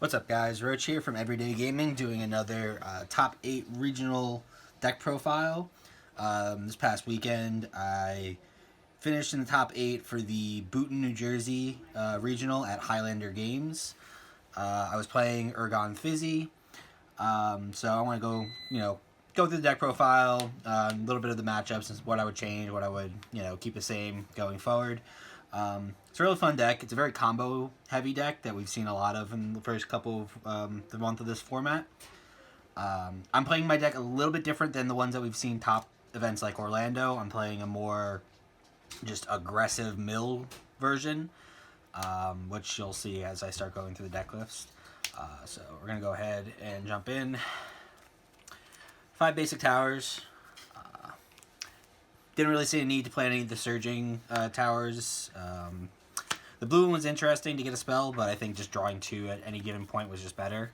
What's up, guys? Roche here from Everyday Gaming, doing another top 8 regional deck profile. This past weekend, I finished in the top 8 for the Boonton, New Jersey regional at Highlander Games. I was playing Ergon Fizzy, so I want to go through the deck profile, a little bit of the matchups, and what I would change, what I would, keep the same going forward. It's a really fun deck. It's a very combo heavy deck that we've seen a lot of in the first couple of the month of this format. I'm playing my deck a little bit different than the ones that we've seen top events like Orlando. I'm playing a more just aggressive mill version, which you'll see as I start going through the deck list. So we're going to go ahead and jump in. 5 basic towers. Didn't really see a need to play any of the surging towers. The blue one was interesting to get a spell, but I think just drawing 2 at any given point was just better.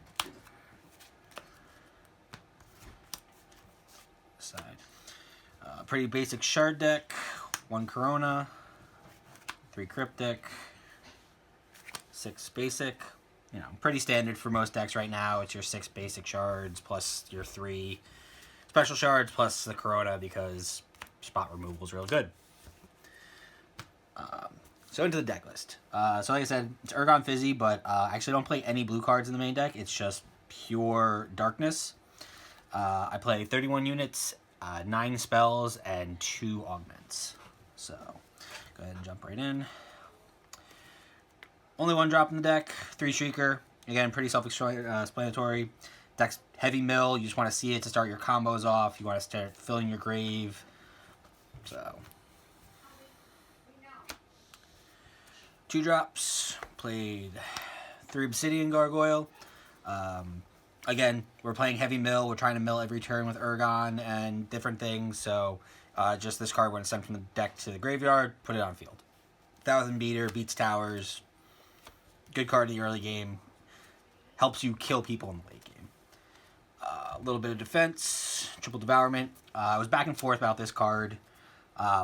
Side. Pretty basic shard deck. 1 Corona. 3 Cryptic. 6 basic. Pretty standard for most decks right now. It's your 6 basic shards plus your 3 special shards plus the Corona because spot removal is real good. So into the deck list. So like I said, it's Ergon Fizzy, but I actually don't play any blue cards in the main deck. It's just pure darkness. I play 31 units, 9 spells, and 2 augments. So go ahead and jump right in. Only 1 drop in the deck, 3 Shrieker. Again, pretty self-explanatory. Deck's heavy mill. You just want to see it to start your combos off. You want to start filling your grave. So 2 drops, played 3 Obsidian Gargoyle. Again, we're playing heavy mill. We're trying to mill every turn with Ergon and different things. So just this card when it's sent from the deck to the graveyard, put it on field. 1000 Beater, beats towers. Good card in the early game. Helps you kill people in the late game. A little bit of defense, triple devourment. I was back and forth about this card.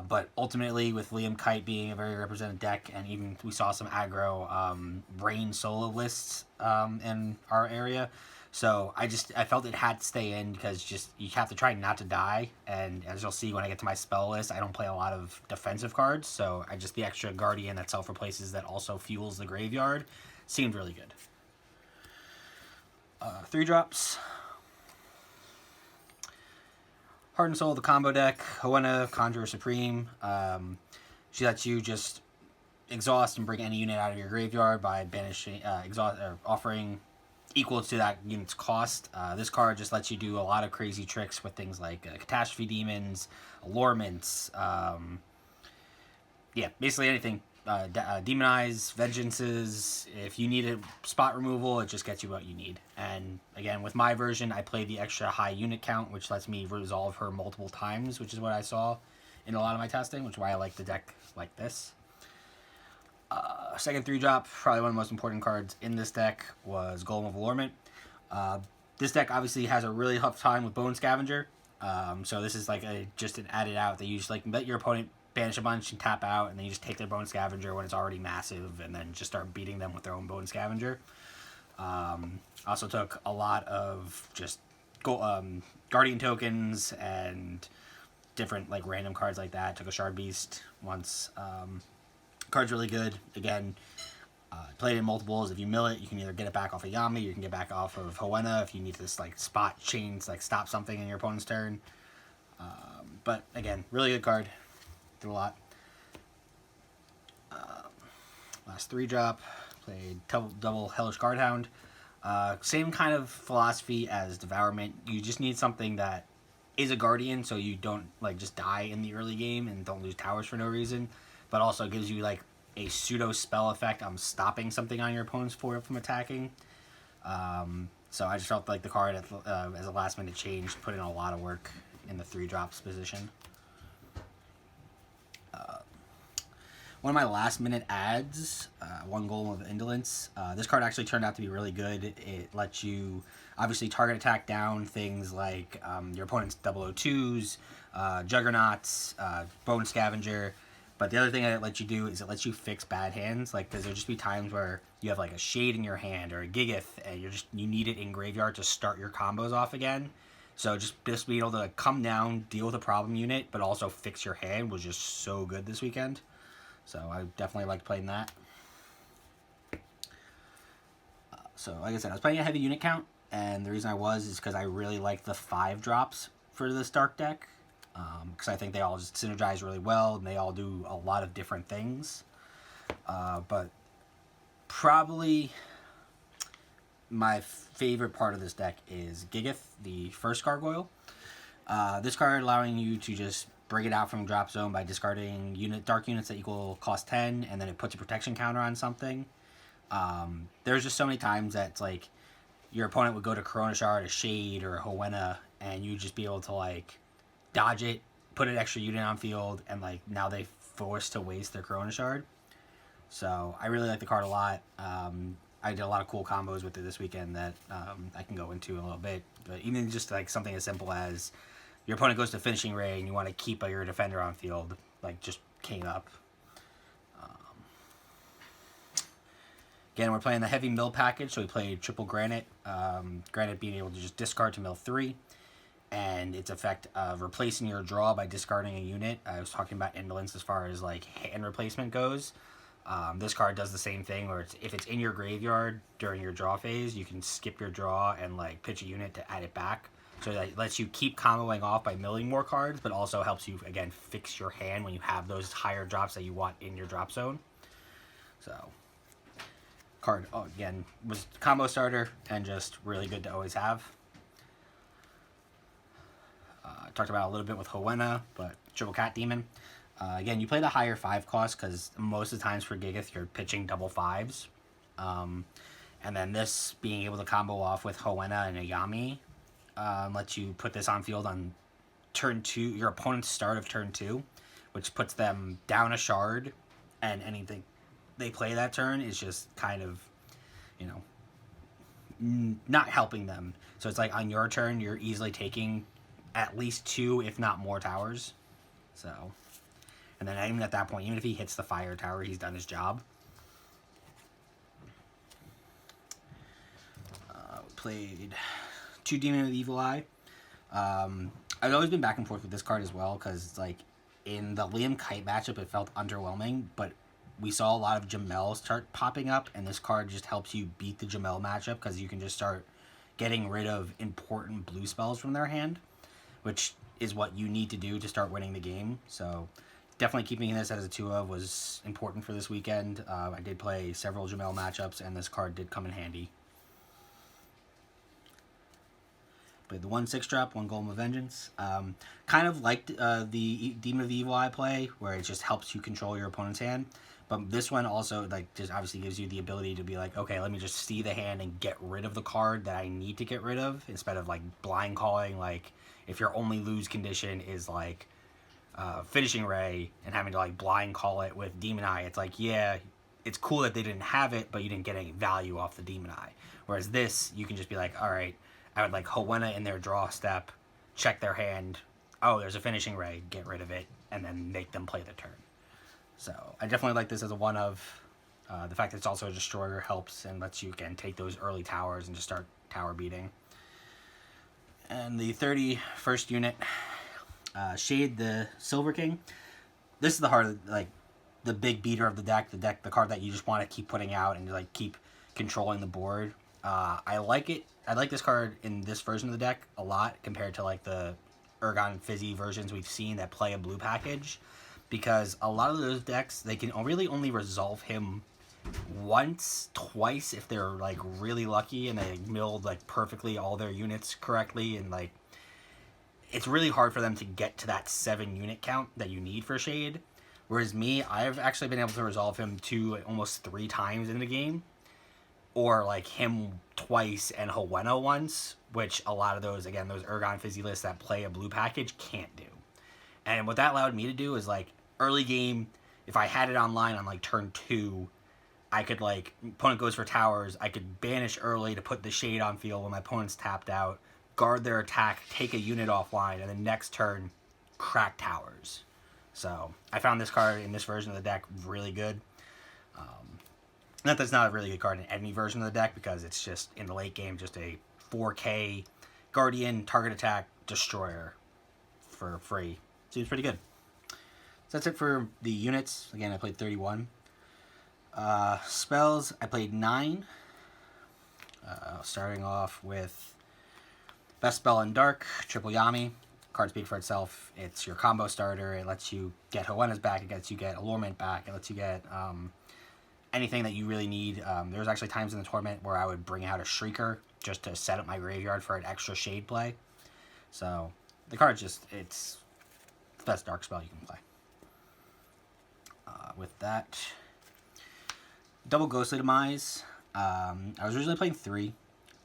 But ultimately, with Kyte being a very represented deck, and even we saw some aggro rain Sola lists in our area, so I felt it had to stay in because just you have to try not to die. And as you'll see when I get to my spell list, I don't play a lot of defensive cards, so the extra Guardian that self replaces that also fuels the graveyard seemed really good. 3 drops. Heart and Soul, the combo deck. Hoenna, Conjurer Supreme. She lets you just exhaust and bring any unit out of your graveyard by banishing, offering equal to that unit's cost. This card just lets you do a lot of crazy tricks with things like Catastrophe Demons, Allurements, basically anything. Demonize, Vengeances. If you need a spot removal, it just gets you what you need. And again, with my version, I play the extra high unit count, which lets me resolve her multiple times, which is what I saw in a lot of my testing, which is why I like the deck like this. Second 3 drop, probably one of the most important cards in this deck was Golem of Allurement. This deck obviously has a really tough time with Bone Scavenger. So this is like just an added out that you just let your opponent banish a bunch and tap out, and then you just take their Bone Scavenger when it's already massive, and then just start beating them with their own Bone Scavenger. Also took a lot of just Guardian tokens and different random cards like that. Took a Shard Beast once. Card's really good. Again, played in multiples. If you mill it, you can either get it back off of Yami, or you can get back off of Hoenna if you need this spot chains, stop something in your opponent's turn. But again, really good card. Did a lot. Last 3 drop, played double Hellish Guardhound. Same kind of philosophy as Devourment. You just need something that is a Guardian, so you don't just die in the early game and don't lose towers for no reason, but also gives you a pseudo spell effect on stopping something on your opponent's foil from attacking. So I just felt like the card as a last minute change put in a lot of work in the 3 drops position. One of my last minute adds, 1 Golem of Indolence. This card actually turned out to be really good. It lets you obviously target attack down things like your opponent's 002s, Juggernauts, Bone Scavenger, But the other thing that it lets you do is it lets you fix bad hands. Like, because there'll just be times where you have like a Shade in your hand or a Gigith, and you need it in graveyard to start your combos off again. So just being able to come down, deal with a problem unit, but also fix your hand was just so good this weekend. So I definitely liked playing that. So like I said, I was playing a heavy unit count, and the reason I was is because I really like the 5 drops for this Dark deck. Because I think they all just synergize really well, and they all do a lot of different things. But probably my favorite part of this deck is Gigith, the first Gargoyle. This card allowing you to just bring it out from drop zone by discarding dark units that equal cost 10, and then it puts a protection counter on something. There's just so many times that it's like your opponent would go to Corona Shard, a Shade, or a Hoenna, and you'd just be able to like dodge it, put an extra unit on field, and like now they forced to waste their Corona Shard. So I really like the card a lot. I did a lot of cool combos with it this weekend that I can go into in a little bit. But even just like something as simple as your opponent goes to finishing ray and you want to keep your defender on field, like just came up. Again, we're playing the heavy mill package, so we played triple Granite. Granite being able to just discard to mill 3, and its effect of replacing your draw by discarding a unit. I was talking about indolence as far as like hand replacement goes. This card does the same thing, where if it's in your graveyard during your draw phase, you can skip your draw and like pitch a unit to add it back. So that lets you keep comboing off by milling more cards, but also helps you again fix your hand when you have those higher drops that you want in your drop zone. So card again was combo starter and just really good to always have. Talked about a little bit with Hoenna, but triple cat demon. Again, you play the higher 5 cost because most of the times for Gigith you're pitching double 5s. And then this being able to combo off with Hoenna and Ayami lets you put this on field on turn 2, your opponent's start of turn 2, which puts them down a shard, and anything they play that turn is just kind of, you know, not helping them. So it's like on your turn you're easily taking at least 2, if not more towers. So, and then even at that point, even if he hits the fire tower, he's done his job. Played 2 Demon with Evil Eye. I've always been back and forth with this card as well, because like in the Liam Kyte matchup it felt underwhelming, but we saw a lot of Jemial start popping up, and this card just helps you beat the Jemial matchup because you can just start getting rid of important blue spells from their hand, which is what you need to do to start winning the game. So definitely keeping this as a 2 of was important for this weekend. I did play several Jemial matchups, and this card did come in handy. Played the 1/6 drop, 1 Golem of Vengeance. Kind of liked the Demon of the Evil Eye play, where it just helps you control your opponent's hand. But this one also like just obviously gives you the ability to be like, okay, let me just see the hand and get rid of the card that I need to get rid of, instead of like blind calling. Like if your only lose condition is like finishing ray and having to like blind call it with Demon Eye, it's like, yeah, it's cool that they didn't have it, but you didn't get any value off the Demon Eye. Whereas this, you can just be like, all right, I would like Hoenna in their draw step, check their hand, oh, there's a finishing ray, get rid of it, and then make them play the turn. So I definitely like this as a 1 of. The fact that it's also a destroyer helps and lets you, again, take those early towers and just start tower beating. And the 31st unit, Shade the Silver King. This is the heart of, like, the big beater of the deck, the card that you just want to keep putting out and like keep controlling the board. I like it. I like this card in this version of the deck a lot compared to like the Ergon Fizzy versions we've seen that play a blue package, because a lot of those decks, they can really only resolve him once, twice if they're like really lucky and they milled like perfectly all their units correctly, and like it's really hard for them to get to that 7 unit count that you need for Shade. Whereas me, I've actually been able to resolve him 2, almost 3 times in the game, or like him twice and Hoenna once, which a lot of those, again, those Ergon Fizzy lists that play a blue package can't do. And what that allowed me to do is like early game, if I had it online on like turn 2, I could like, opponent goes for towers, I could banish early to put the Shade on field when my opponent's tapped out, guard their attack, take a unit offline, and then next turn crack towers. So I found this card in this version of the deck really good. Not that it's not a really good card in any version of the deck, because it's just, in the late game, just a 4K Guardian target attack destroyer for free. Seems pretty good. So that's it for the units. Again, I played 31. Spells, I played 9. Starting off with Best Spell in Dark, Triple Yami. Card speak for itself. It's your combo starter. It lets you get Helena's back. It lets you get Allurement back. It lets you get anything that you really need. There was actually times in the tournament where I would bring out a Shrieker just to set up my graveyard for an extra shade play. So the card's just, it's the best dark spell you can play. With that, double Ghostly Demise. I was originally playing 3.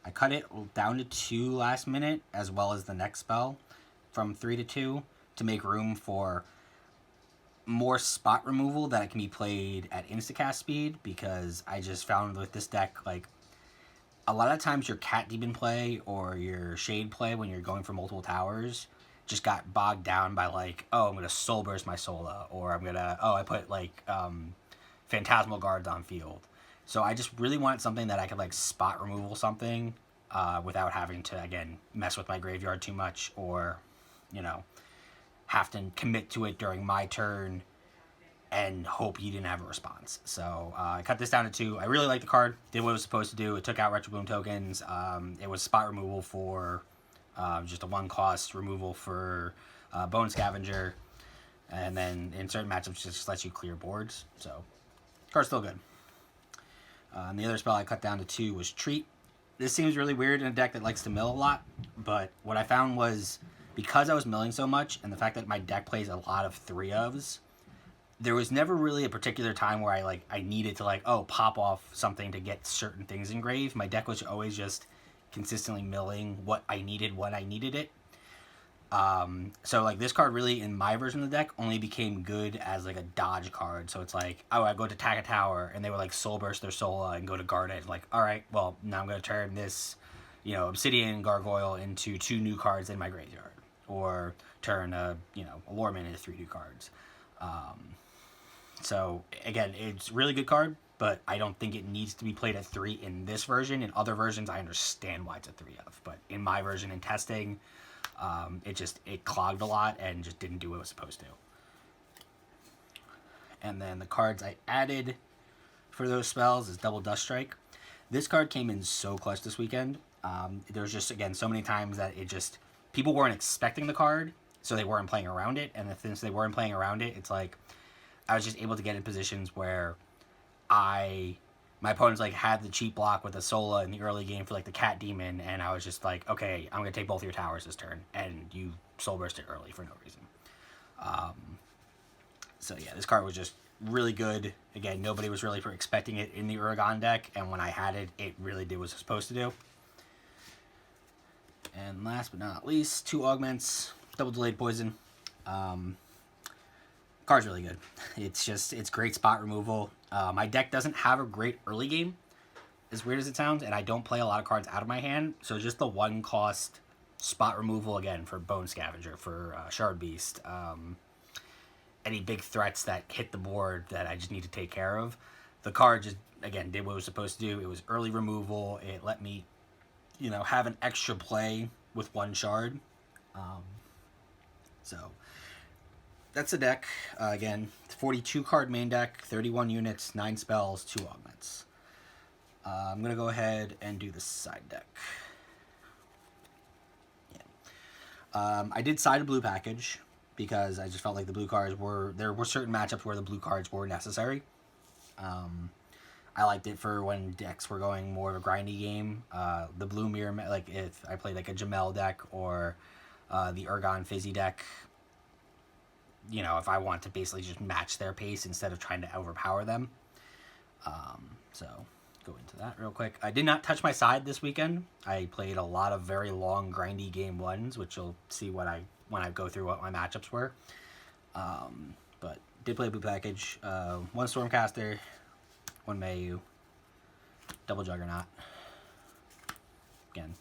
I cut it down to 2 last minute, as well as the next spell from 3 to 2 to make room for more spot removal that can be played at instacast speed, because I just found with this deck, like, a lot of times your Cat Demon play or your Shade play when you're going for multiple towers just got bogged down by, like, oh, I'm going to Soul Burst my Sola, or I'm going to, oh, I put, like, Phantasmal Guards on field. So I just really wanted something that I could, like, spot removal something without having to, again, mess with my graveyard too much, or, you know, have to commit to it during my turn and hope you didn't have a response. So I cut this down to 2. I really like the card. Did what it was supposed to do. It took out Retro Bloom tokens. It was spot removal for just a 1-cost removal for Bone Scavenger. And then in certain matchups, just lets you clear boards. So card's still good. And the other spell I cut down to 2 was Treat. This seems really weird in a deck that likes to mill a lot, but what I found was, because I was milling so much, and the fact that my deck plays a lot of 3-ofs, there was never really a particular time where I needed to, like, oh, pop off something to get certain things engraved. My deck was always just consistently milling what I needed when I needed it. So, like, this card really, in my version of the deck, only became good as, like, a dodge card. So it's like, oh, I go to attack a tower, and they would, like, Soul Burst their Sola and go to guard it. Like, all right, well, now I'm going to turn this, you know, Obsidian Gargoyle into 2 new cards in my graveyard. Or turn Allurement into 3 new cards. So again, it's a really good card, but I don't think it needs to be played at 3 in this version. In other versions, I understand why it's a 3-of, but in my version in testing, it clogged a lot and just didn't do what it was supposed to. And then the cards I added for those spells is Double Dust Strike. This card came in so clutch this weekend. There's just, again, so many times that it just, people weren't expecting the card, so they weren't playing around it. And since they weren't playing around it, it's like I was just able to get in positions where my opponents, like, had the cheap block with a Sola in the early game for, like, the Cat Demon, and I was just like, okay, I'm going to take both of your towers this turn, and you Soul Burst it early for no reason. So yeah, this card was just really good. Again, nobody was really expecting it in the Ergon deck, and when I had it, it really did what it was supposed to do. And last but not least, 2 augments, Double Delayed Poison. Card's really good. It's great spot removal. My deck doesn't have a great early game, as weird as it sounds, and I don't play a lot of cards out of my hand, so just the 1-cost spot removal, again, for Bone Scavenger, for Shard Beast, any big threats that hit the board that I just need to take care of. The card just, again, did what it was supposed to do. It was early removal. It let me, have an extra play with 1 shard. So that's the deck. Again, 42 card main deck, 31 units, 9 spells, 2 augments. I'm going to go ahead and do the side deck. Yeah. I did side a blue package because I just felt like the blue cards there were certain matchups where the blue cards were necessary. I liked it for when decks were going more of a grindy game. The blue mirror, like if I played like a Jemial deck or the Ergon Fizzy deck, if I want to basically just match their pace instead of trying to overpower them. So go into that real quick. I did not touch my side this weekend. I played a lot of very long grindy game 1s, which you'll see when I go through what my matchups were. But did play a blue package. 1 Stormcaster, 1 Mayu, double Juggernaut. Again,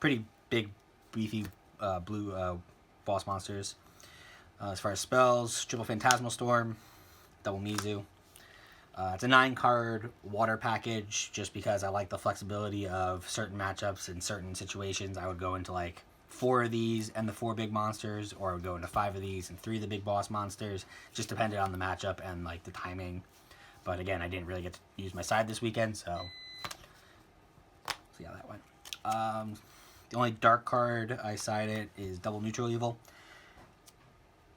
pretty big, beefy blue boss monsters. As far as spells, triple Phantasmal Storm, double Mizu. It's a 9-card water package just because I like the flexibility of certain matchups in certain situations. I would go into like 4 of these and the 4 big monsters, or I would go into 5 of these and 3 of the big boss monsters, just depended on the matchup and like the timing. But again, I didn't really get to use my side this weekend, so see how that went. The only dark card I sided is double Neutral Evil.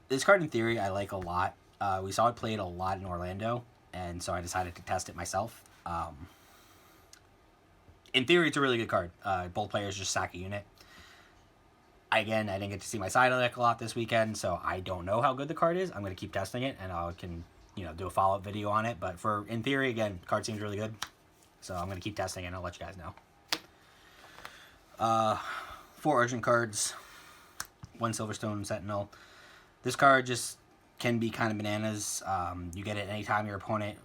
This card in theory I like a lot. We saw it played a lot in Orlando, and so I decided to test it myself. In theory, it's a really good card. Both players just sack a unit. Again, I didn't get to see my side deck a lot this weekend, so I don't know how good the card is. I'm going to keep testing it, and I can do a follow-up video on it. But in theory, again, the card seems really good. So I'm going to keep testing it, and I'll let you guys know. 4 Argent cards. 1 Silverstone Sentinel. This card just can be kind of bananas. You get it anytime your opponent,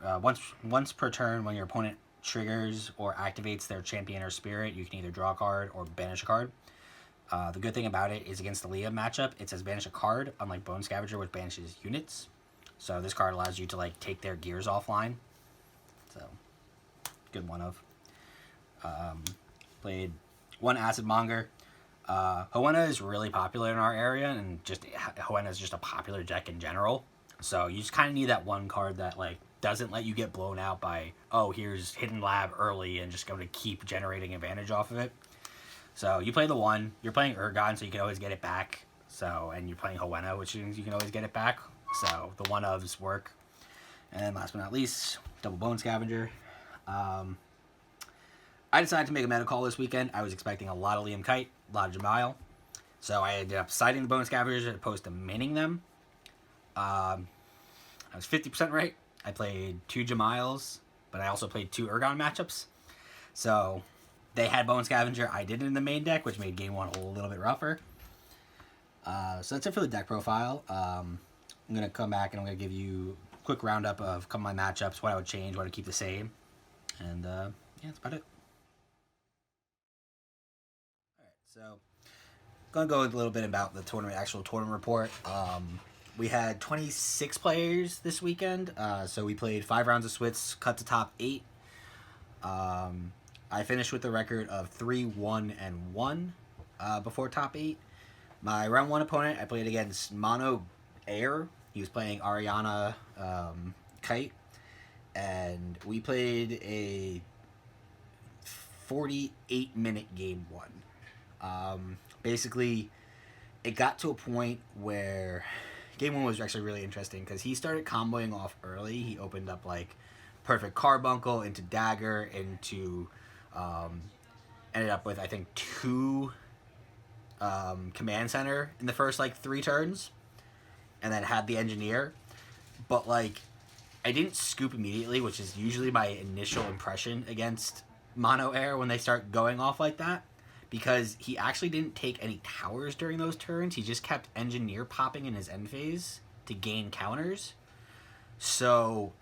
once per turn when your opponent triggers or activates their champion or spirit, you can either draw a card or banish a card. The good thing about it is against the Liam matchup, it says banish a card, unlike Bone Scavenger, which banishes units. So this card allows you to like take their gears offline. So, good one of. Played 1 Acid Monger. Hoenna is really popular in our area, and just Hoenna is just a popular deck in general. So you just kind of need that one card that like doesn't let you get blown out by, oh, here's Hidden Lab early and just going to keep generating advantage off of it. So you play the 1, you're playing Ergon, so you can always get it back. So, and you're playing Hoenna, which means you can always get it back. So the 1-ofs work. And then last but not least, double Bone Scavenger. I decided to make a meta call this weekend. I was expecting a lot of Liam Kyte, a lot of Jemial. So I ended up siding the Bone Scavengers as opposed to maining them. I was 50% right. I played 2 Jemials, but I also played 2 Ergon matchups. So they had Bone Scavenger. I did it in the main deck, which made game 1 a little bit rougher. So that's it for the deck profile. I'm going to come back and I'm going to give you a quick roundup of a couple of my matchups, what I would change, what I would keep the same. And yeah, that's about it. So, going to go a little bit about the actual tournament report. We had 26 players this weekend, so we played 5 rounds of Swits, cut to top 8. I finished with a record of 3-1-1 before top 8. My round 1 opponent, I played against Mono Air. He was playing Arianna Kyte, and we played a 48-minute game 1. Basically, it got to a point where game 1 was actually really interesting because he started comboing off early. He opened up like Perfect Carbuncle into Dagger into ended up with I think 2 Command Center in the first like 3 turns, and then had the Engineer. But like I didn't scoop immediately, which is usually my initial impression against Mono Air when they start going off like that. Because he actually didn't take any towers during those turns. He just kept Engineer popping in his end phase to gain counters. So,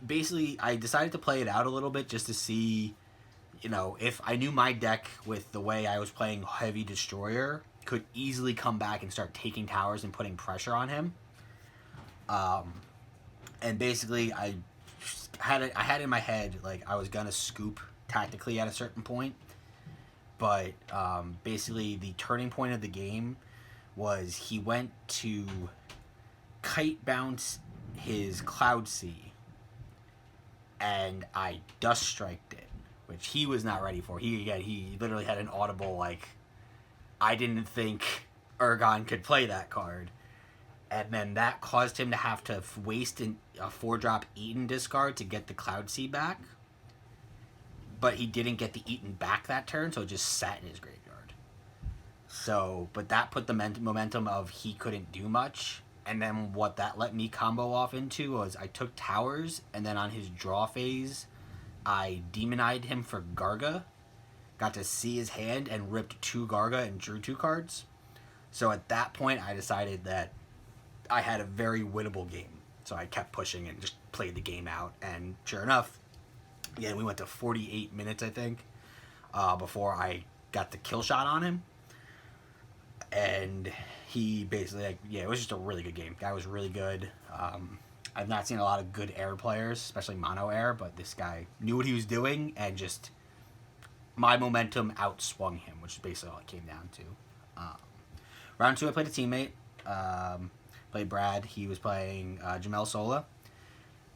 basically, I decided to play it out a little bit just to see, if I knew my deck with the way I was playing Heavy Destroyer could easily come back and start taking towers and putting pressure on him. And basically, I had it in my head, like, I was going to scoop tactically at a certain point. But basically, the turning point of the game was he went to Kyte bounce his Cloud Sea, and I Dust Striked it, which he was not ready for. He literally had an audible, like, I didn't think Ergon could play that card. And then that caused him to have to waste a 4-drop Eaton discard to get the Cloud Sea back. But he didn't get the Eaton back that turn, so it just sat in his graveyard. So, but that put the momentum of he couldn't do much. And then what that let me combo off into was I took towers, and then on his draw phase, I Demon-Eyed him for Garga. Got to see his hand and ripped 2 Garga and drew 2 cards. So at that point, I decided that I had a very winnable game. So I kept pushing and just played the game out. And sure enough, again, we went to 48 minutes, I think, before I got the kill shot on him. And he basically, like, yeah, it was just a really good game. Guy was really good. I've not seen a lot of good air players, especially mono air, but this guy knew what he was doing, and just my momentum outswung him, which is basically all it came down to. Round 2, I played a teammate. Played Brad. He was playing Jemial Sola.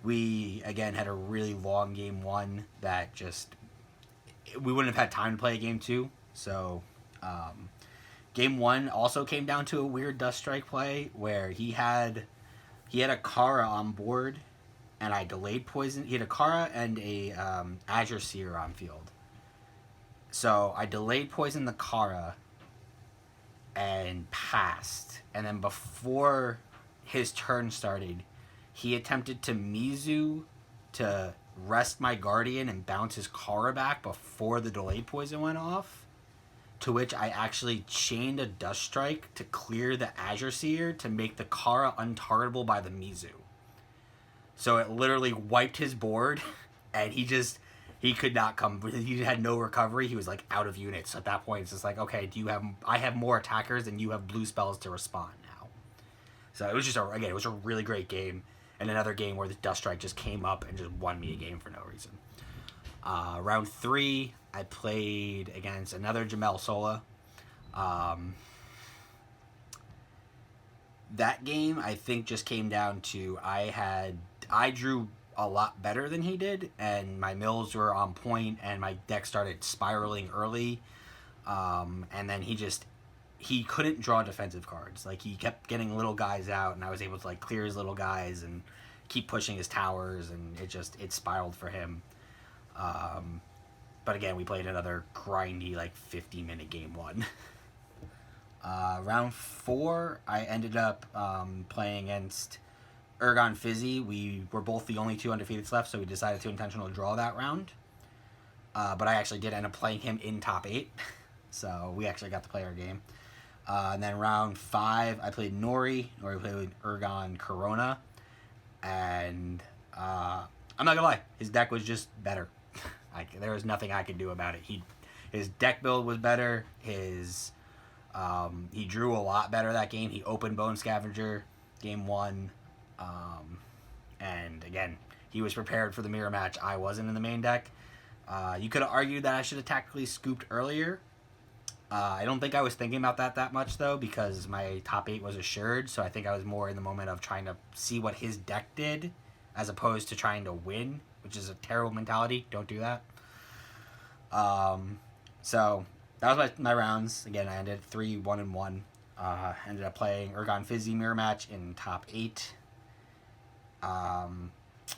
We, again, had a really long game 1 that just... We wouldn't have had time to play a game 2. So, game 1 also came down to a weird Dust Strike play where he had a Kara on board, and I delayed poison. He had a Kara and a Azure Seer on field. So I delayed poison the Kara and passed. And then before his turn started, he attempted to Mizu to rest my Guardian and bounce his Kara back before the delayed poison went off. To which I actually chained a Dust Strike to clear the Azure Seer to make the Kara untargetable by the Mizu. So it literally wiped his board, and he could not come. He had no recovery. He was like out of units. So at that point, it's just like, okay, I have more attackers and you have blue spells to respond now. So it was just it was a really great game, and another game where the Dust Strike just came up and just won me a game for no reason. Round 3, I played against another Jemial Sola. That game, I think, just came down to I drew a lot better than he did, and my mills were on point, and my deck started spiraling early. And then he couldn't draw defensive cards. Like, he kept getting little guys out, and I was able to, like, clear his little guys and keep pushing his towers, and it spiraled for him. But again, we played another grindy, like, 50-minute game 1. Round 4, I ended up playing against Ergon Fizzy. We were both the only 2 undefeateds left, so we decided to intentionally draw that round. But I actually did end up playing him in top 8, so we actually got to play our game. And then round 5, I played Nori. Nori played with Ergon Corona, and I'm not gonna lie, his deck was just better. There was nothing I could do about it. His deck build was better. He drew a lot better that game. He opened Bone Scavenger game 1. And again, he was prepared for the mirror match. I wasn't in the main deck. You could have argued that I should have tactically scooped earlier. I don't think I was thinking about that much, though, because my top 8 was assured. So I think I was more in the moment of trying to see what his deck did as opposed to trying to win, which is a terrible mentality. Don't do that. So that was my rounds. Again, I ended 3-1-1. Ended up playing Ergon Fizzy mirror match in top 8.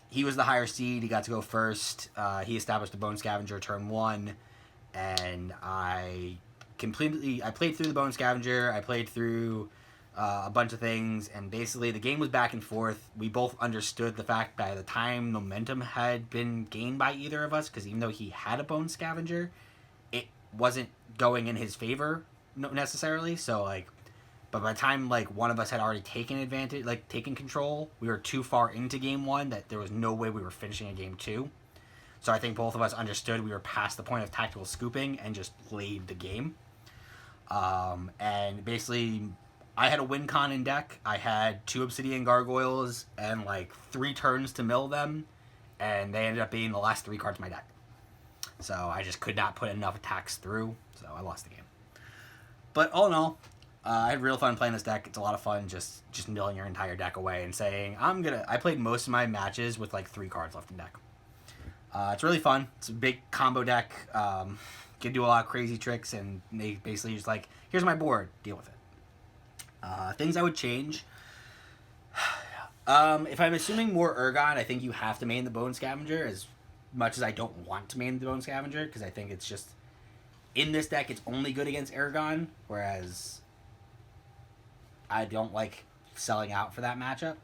He was the higher seed. He got to go first. He established the Bone Scavenger turn 1, and I played through the Bone Scavenger. I played through a bunch of things, and basically the game was back and forth. We both understood the fact by the time momentum had been gained by either of us, because even though he had a Bone Scavenger, it wasn't going in his favor necessarily. So, like, but by the time, like, one of us had already taken control, we were too far into game 1 that there was no way we were finishing a game 2. So I think both of us understood we were past the point of tactical scooping and just played the game. And basically, I had a win con in deck. I had 2 Obsidian Gargoyles and, like, 3 turns to mill them, and they ended up being the last 3 cards of my deck. So I just could not put enough attacks through, so I lost the game. But all in all, I had real fun playing this deck. It's a lot of fun just milling your entire deck away and saying, I played most of my matches with, like, 3 cards left in deck. It's really fun. It's a big combo deck. Can do a lot of crazy tricks, and they basically just like, here's my board, deal with it. Things I would change. If I'm assuming more Ergon, I think you have to main the Bone Scavenger, as much as I don't want to main the Bone Scavenger, because I think it's just, in this deck, it's only good against Ergon, whereas I don't like selling out for that matchup.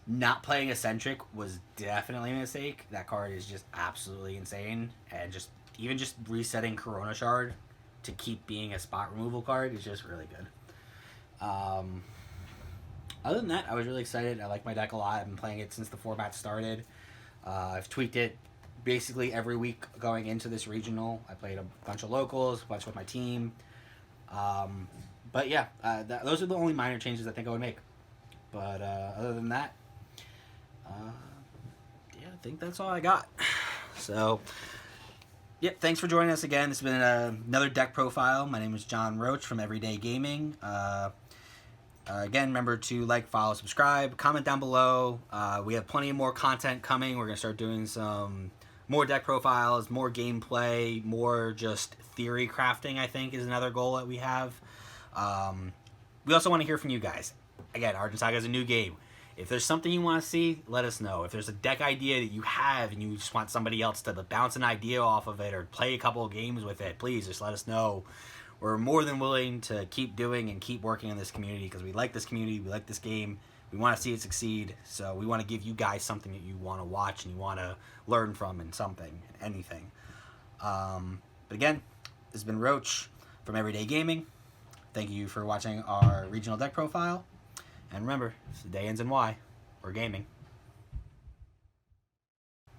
Not playing Eccentric was definitely a mistake. That card is just absolutely insane, and just resetting Corona Shard to keep being a spot removal card is just really good. Other than that, I was really excited. I like my deck a lot. I've been playing it since the format started. I've tweaked it basically every week going into this regional. I played a bunch of locals, a bunch with my team. But But yeah, those are the only minor changes I think I would make. But other than that, yeah, I think that's all I got. So, yeah, thanks for joining us again. This has been another deck profile. My name is John Roche from Everyday Gaming. Again, remember to like, follow, subscribe, comment down below. We have plenty of more content coming. We're going to start doing some more deck profiles, more gameplay, more just theory crafting, I think, is another goal that we have. We also want to hear from you guys. Again, Argent Saga is a new game. If there's something you want to see, let us know. If there's a deck idea that you have and you just want somebody else to bounce an idea off of it or play a couple of games with it, please just let us know. We're more than willing to keep doing and keep working in this community because we like this community, we like this game, we want to see it succeed, so we want to give you guys something that you want to watch and you want to learn from in something, anything. But again, this has been Roche from Everyday Gaming. Thank you for watching our regional deck profile, and remember, if the day ends in Y, we're gaming.